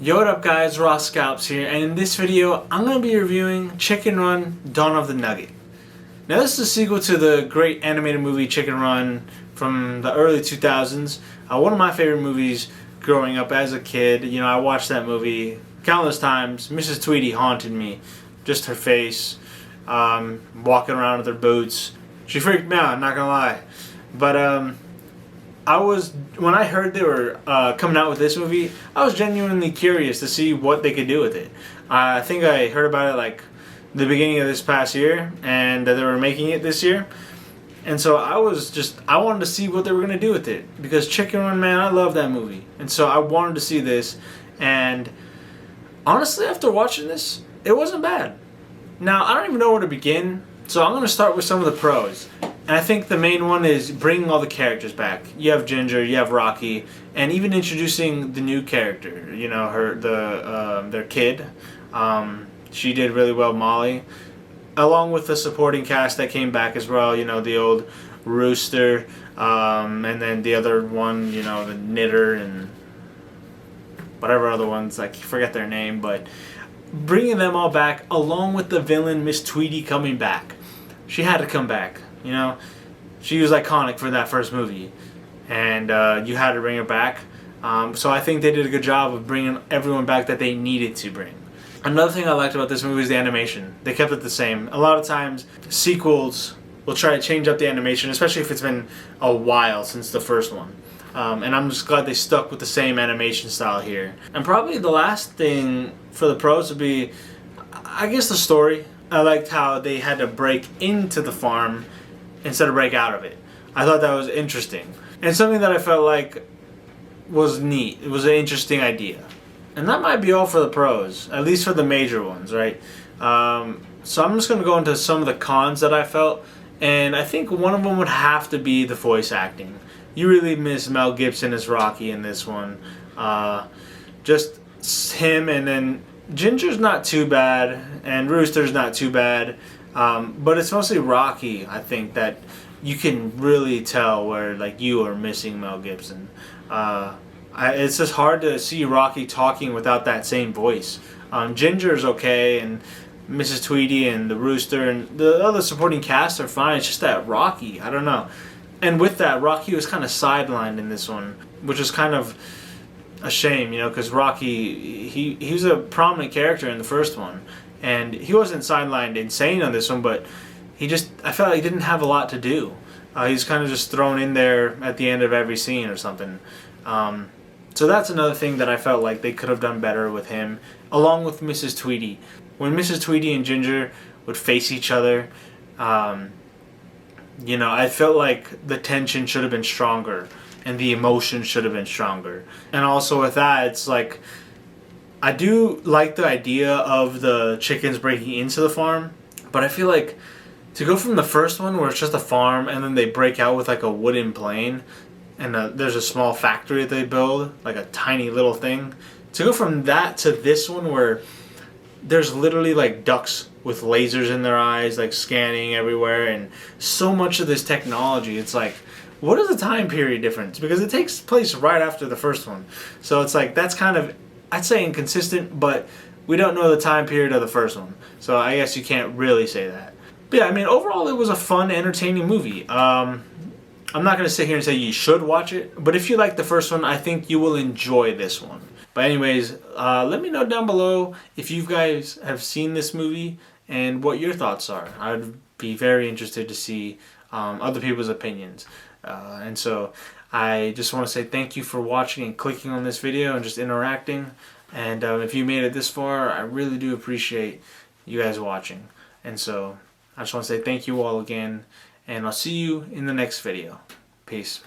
Yo, what up guys, Raw Scalps here, and in this video I'm going to be reviewing Chicken Run Dawn of the Nugget. Now this is a sequel to the great animated movie Chicken Run from the early 2000s. One of my favorite movies growing up as a kid. You know, I watched that movie countless times. Mrs. Tweety haunted me. Just her face, walking around with her boots. She freaked me out, I'm not going to lie. But when I heard they were coming out with this movie, I was genuinely curious to see what they could do with it. I think I heard about it like the beginning of this past year, and that they were making it this year. And so I wanted to see what they were going to do with it. Because Chicken Run, man, I love that movie. And so I wanted to see this. And honestly, after watching this, it wasn't bad. Now, I don't even know where to begin. So I'm going to start with some of the pros. And I think the main one is bringing all the characters back. You have Ginger, you have Rocky, and even introducing the new character. You know, their kid. She did really well, Molly. Along with the supporting cast that came back as well. You know, the old Rooster, and then the other one. You know, the Knitter and whatever other ones. I forget their name, but bringing them all back, along with the villain Miss Tweety coming back. She had to come back. You know, she was iconic for that first movie, and you had to bring her back. So I think they did a good job of bringing everyone back that they needed to bring. Another thing I liked about this movie is the animation. They kept it the same. A lot of times, sequels will try to change up the animation, especially if it's been a while since the first one. And I'm just glad they stuck with the same animation style here. And probably the last thing for the pros would be, I guess, the story. I liked how they had to break into the farm instead of break out of it. I thought that was interesting. And something that I felt like was neat. It was an interesting idea. And that might be all for the pros, at least for the major ones, right? So I'm just going to go into some of the cons that I felt. And I think one of them would have to be the voice acting. You really miss Mel Gibson as Rocky in this one. Just him, and then Ginger's not too bad, and Rooster's not too bad. But it's mostly Rocky, I think, that you can really tell where like you are missing Mel Gibson. It's just hard to see Rocky talking without that same voice. Ginger's okay, and Mrs. Tweety and the Rooster and the other supporting cast are fine. It's just that Rocky, I don't know. And with that, Rocky was kind of sidelined in this one, which is kind of a shame, you know, because Rocky, he was a prominent character in the first one. And he wasn't sidelined insane on this one, but I felt like he didn't have a lot to do. He's kind of just thrown in there at the end of every scene or something. So that's another thing that I felt like they could have done better with him, along with Mrs. Tweety. When Mrs. Tweety and Ginger would face each other, you know, I felt like the tension should have been stronger, and the emotion should have been stronger. And also with that, it's like, I do like the idea of the chickens breaking into the farm, but I feel like to go from the first one where it's just a farm and then they break out with like a wooden plane and there's a small factory that they build, like a tiny little thing, to go from that to this one where there's literally like ducks with lasers in their eyes, like scanning everywhere, and so much of this technology, it's like, what is the time period difference? Because it takes place right after the first one. So it's like, that's kind of, I'd say, inconsistent, but we don't know the time period of the first one. So I guess you can't really say that. But yeah, I mean, overall it was a fun, entertaining movie. I'm not going to sit here and say you should watch it, but if you like the first one, I think you will enjoy this one. But anyways, let me know down below if you guys have seen this movie and what your thoughts are. I'd be very interested to see other people's opinions. And so I just want to say thank you for watching and clicking on this video and just interacting. And if you made it this far, I really do appreciate you guys watching. And so I just want to say thank you all again, and I'll see you in the next video. Peace.